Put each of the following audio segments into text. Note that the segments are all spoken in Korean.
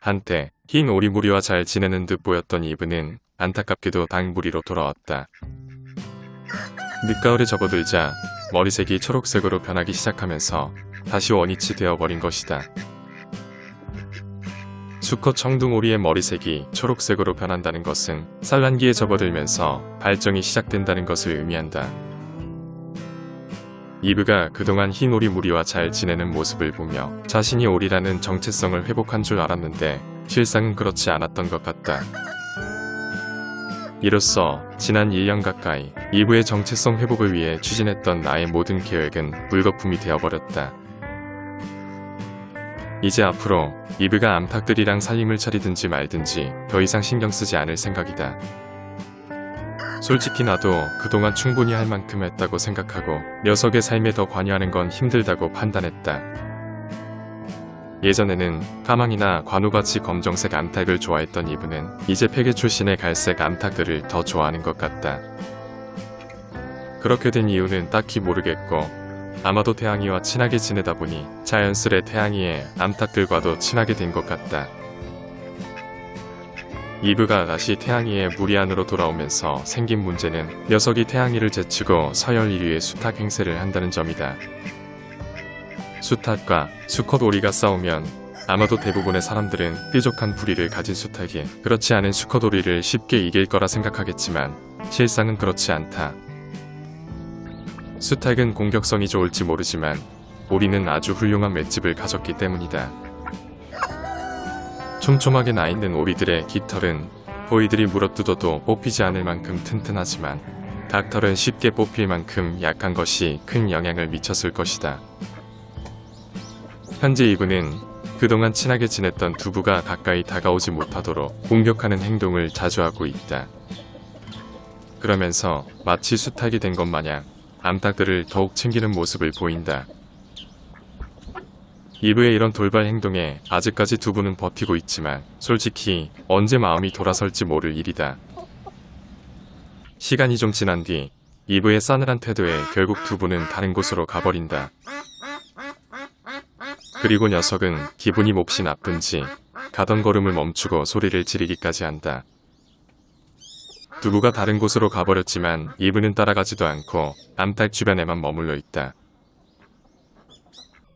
한때 흰 오리무리와 잘 지내는 듯 보였던 이브는 안타깝게도 닭무리로 돌아왔다. 늦가을에 접어들자 머리색이 초록색으로 변하기 시작하면서 다시 원위치 되어버린 것이다. 수컷 청둥오리의 머리색이 초록색으로 변한다는 것은 산란기에 접어들면서 발정이 시작된다는 것을 의미한다. 이브가 그동안 흰 오리무리와 잘 지내는 모습을 보며 자신이 오리라는 정체성을 회복한 줄 알았는데 실상은 그렇지 않았던 것 같다. 이로써 지난 1년 가까이 이브의 정체성 회복을 위해 추진했던 나의 모든 계획은 물거품이 되어버렸다. 이제 앞으로 이브가 암탉들이랑 살림을 차리든지 말든지 더 이상 신경 쓰지 않을 생각이다. 솔직히 나도 그동안 충분히 할 만큼 했다고 생각하고 녀석의 삶에 더 관여하는 건 힘들다고 판단했다. 예전에는 까망이나 관우같이 검정색 암탉을 좋아했던 이브는 이제 폐계 출신의 갈색 암탉들을 더 좋아하는 것 같다. 그렇게 된 이유는 딱히 모르겠고 아마도 태양이와 친하게 지내다 보니 자연스레 태양이의 암탉들과도 친하게 된 것 같다. 이브가 다시 태양이의 무리 안으로 돌아오면서 생긴 문제는 녀석이 태양이를 제치고 서열 1위의 수탉 행세를 한다는 점이다. 수탉과 수컷 오리가 싸우면 아마도 대부분의 사람들은 뾰족한 부리를 가진 수탉이 그렇지 않은 수컷 오리를 쉽게 이길 거라 생각하겠지만 실상은 그렇지 않다. 수탉은 공격성이 좋을지 모르지만 오리는 아주 훌륭한 맷집을 가졌기 때문이다. 촘촘하게 나있는 오리들의 깃털은 포이들이 물어뜯어도 뽑히지 않을 만큼 튼튼하지만 닭털은 쉽게 뽑힐 만큼 약한 것이 큰 영향을 미쳤을 것이다. 현재 이브는 그동안 친하게 지냈던 두부가 가까이 다가오지 못하도록 공격하는 행동을 자주 하고 있다. 그러면서 마치 수탉이 된 것 마냥 암탉들을 더욱 챙기는 모습을 보인다. 이브의 이런 돌발 행동에 아직까지 두부는 버티고 있지만 솔직히 언제 마음이 돌아설지 모를 일이다. 시간이 좀 지난 뒤 이브의 싸늘한 태도에 결국 두부는 다른 곳으로 가버린다. 그리고 녀석은 기분이 몹시 나쁜지 가던 걸음을 멈추고 소리를 지르기까지 한다. 두부가 다른 곳으로 가버렸지만 이브는 따라가지도 않고 암탉 주변에만 머물러 있다.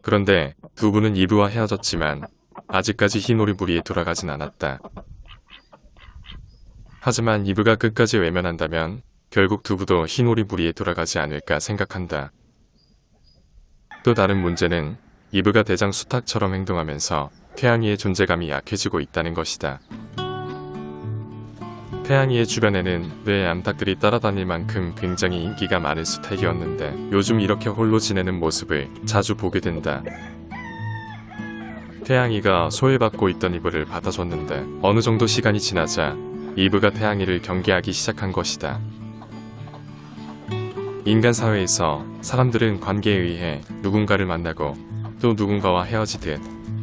그런데 두부는 이브와 헤어졌지만 아직까지 흰오리 무리에 돌아가진 않았다. 하지만 이브가 끝까지 외면한다면 결국 두부도 흰오리 무리에 돌아가지 않을까 생각한다. 또 다른 문제는 이브가 대장 수탉처럼 행동하면서 태양이의 존재감이 약해지고 있다는 것이다. 태양이의 주변에는 뇌 암탉들이 따라다닐 만큼 굉장히 인기가 많은 수탉이었는데 요즘 이렇게 홀로 지내는 모습을 자주 보게 된다. 태양이가 소외받고 있던 이브를 받아줬는데 어느 정도 시간이 지나자 이브가 태양이를 경계하기 시작한 것이다. 인간 사회에서 사람들은 관계에 의해 누군가를 만나고 또 누군가와 헤어지듯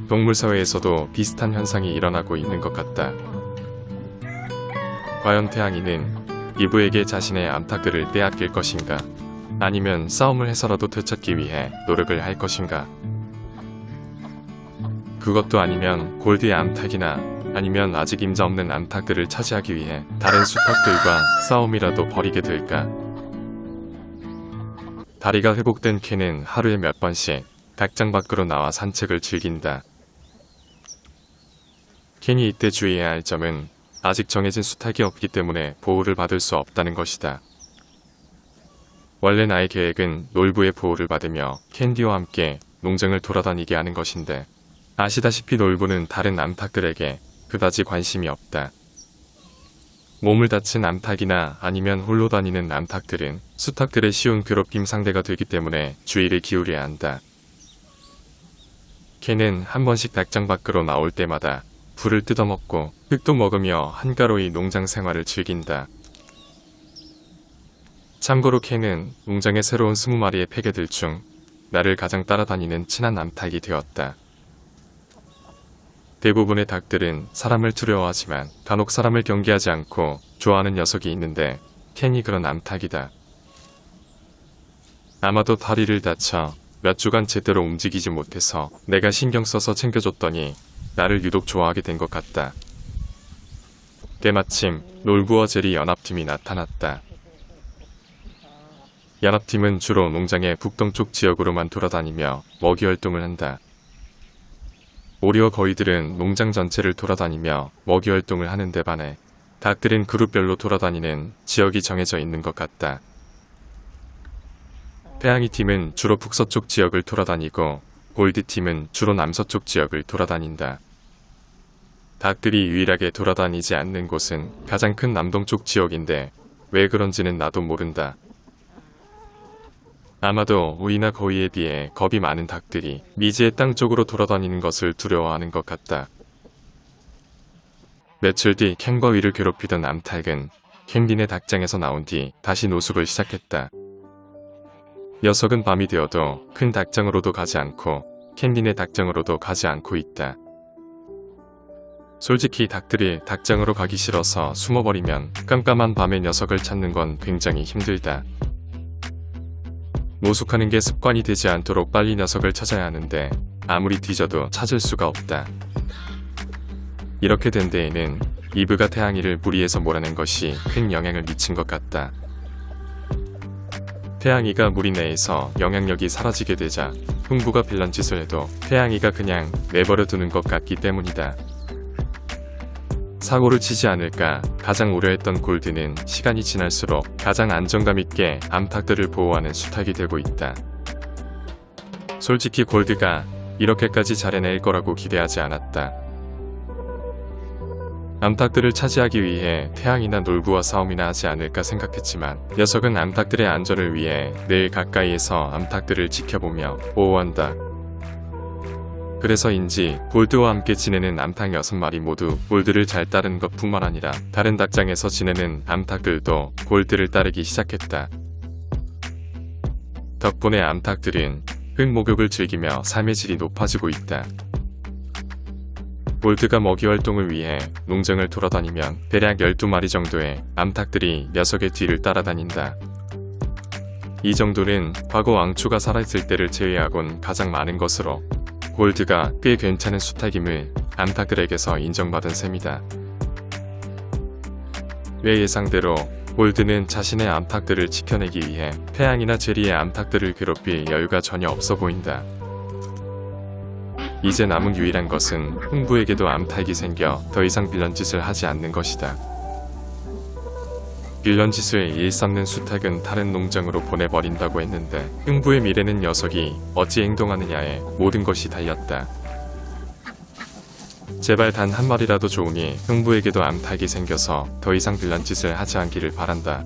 동물 사회에서도 비슷한 현상이 일어나고 있는 것 같다. 과연 태양이는 이브에게 자신의 암탉들을 빼앗길 것인가? 아니면 싸움을 해서라도 되찾기 위해 노력을 할 것인가? 그것도 아니면 골드의 암탉이나 아니면 아직 임자 없는 암탉들을 차지하기 위해 다른 수탉들과 싸움이라도 벌이게 될까? 다리가 회복된 캔은 하루에 몇 번씩 닭장 밖으로 나와 산책을 즐긴다. 캔이 이때 주의해야 할 점은 아직 정해진 수탉이 없기 때문에 보호를 받을 수 없다는 것이다. 원래 나의 계획은 놀부의 보호를 받으며 캔디와 함께 농장을 돌아다니게 하는 것인데 아시다시피 놀부는 다른 암탉들에게 그다지 관심이 없다. 몸을 다친 암탉이나 아니면 홀로 다니는 암탉들은 수탉들의 쉬운 괴롭힘 상대가 되기 때문에 주의를 기울여야 한다. 캔은 한 번씩 닭장 밖으로 나올 때마다 불을 뜯어먹고 흙도 먹으며 한가로이 농장 생활을 즐긴다. 참고로 캔은 농장의 새로운 20마리의 폐개들 중 나를 가장 따라다니는 친한 암탉이 되었다. 대부분의 닭들은 사람을 두려워하지만 간혹 사람을 경계하지 않고 좋아하는 녀석이 있는데 캔이 그런 암탉이다. 아마도 다리를 다쳐 몇 주간 제대로 움직이지 못해서 내가 신경 써서 챙겨줬더니 나를 유독 좋아하게 된 것 같다. 때마침 놀부와 제리 연합팀이 나타났다. 연합팀은 주로 농장의 북동쪽 지역으로만 돌아다니며 먹이 활동을 한다. 오리와 거위들은 농장 전체를 돌아다니며 먹이 활동을 하는데 반해 닭들은 그룹별로 돌아다니는 지역이 정해져 있는 것 같다. 태양이 팀은 주로 북서쪽 지역을 돌아다니고 골드 팀은 주로 남서쪽 지역을 돌아다닌다. 닭들이 유일하게 돌아다니지 않는 곳은 가장 큰 남동쪽 지역인데 왜 그런지는 나도 모른다. 아마도 오리나 거위에 비해 겁이 많은 닭들이 미지의 땅 쪽으로 돌아다니는 것을 두려워하는 것 같다. 며칠 뒤 캔과 위를 괴롭히던 암탉은 캔디네 닭장에서 나온 뒤 다시 노숙을 시작했다. 녀석은 밤이 되어도 큰 닭장으로도 가지 않고 캔디네 닭장으로도 가지 않고 있다. 솔직히 닭들이 닭장으로 가기 싫어서 숨어버리면 깜깜한 밤에 녀석을 찾는 건 굉장히 힘들다. 노숙하는 게 습관이 되지 않도록 빨리 녀석을 찾아야 하는데 아무리 뒤져도 찾을 수가 없다. 이렇게 된 데에는 이브가 태양이를 무리해서 몰아낸 것이 큰 영향을 미친 것 같다. 태양이가 무리 내에서 영향력이 사라지게 되자 흥부가 빌런 짓을 해도 태양이가 그냥 내버려 두는 것 같기 때문이다. 사고를 치지 않을까 가장 우려했던 골드는 시간이 지날수록 가장 안정감 있게 암탉들을 보호하는 수탉이 되고 있다. 솔직히 골드가 이렇게까지 잘해낼 거라고 기대하지 않았다. 암탉들을 차지하기 위해 태양이나 놀부와 싸움이나 하지 않을까 생각했지만 녀석은 암탉들의 안전을 위해 늘 가까이에서 암탉들을 지켜보며 보호한다. 그래서인지 골드와 함께 지내는 암탉 6마리 모두 골드를 잘 따르는 것뿐만 아니라 다른 닭장에서 지내는 암탉들도 골드를 따르기 시작했다. 덕분에 암탉들은 흙목욕을 즐기며 삶의 질이 높아지고 있다. 골드가 먹이 활동을 위해 농장을 돌아다니면 대략 12마리 정도의 암탉들이 녀석의 뒤를 따라다닌다. 이 정도는 과거 왕초가 살아있을 때를 제외하곤 가장 많은 것으로 골드가 꽤 괜찮은 수탉임을 암탉들에게서 인정받은 셈이다. 왜 예상대로 골드는 자신의 암탉들을 지켜내기 위해 태양이나 제리의 암탉들을 괴롭힐 여유가 전혀 없어 보인다. 이제 남은 유일한 것은 흥부에게도 암탉이 생겨 더 이상 빌런 짓을 하지 않는 것이다. 빌런 짓을 일삼는 수탉은 다른 농장으로 보내버린다고 했는데 흥부의 미래는 녀석이 어찌 행동하느냐에 모든 것이 달렸다. 제발 단 한 마리라도 좋으니 흥부에게도 암탉이 생겨서 더 이상 빌런 짓을 하지 않기를 바란다.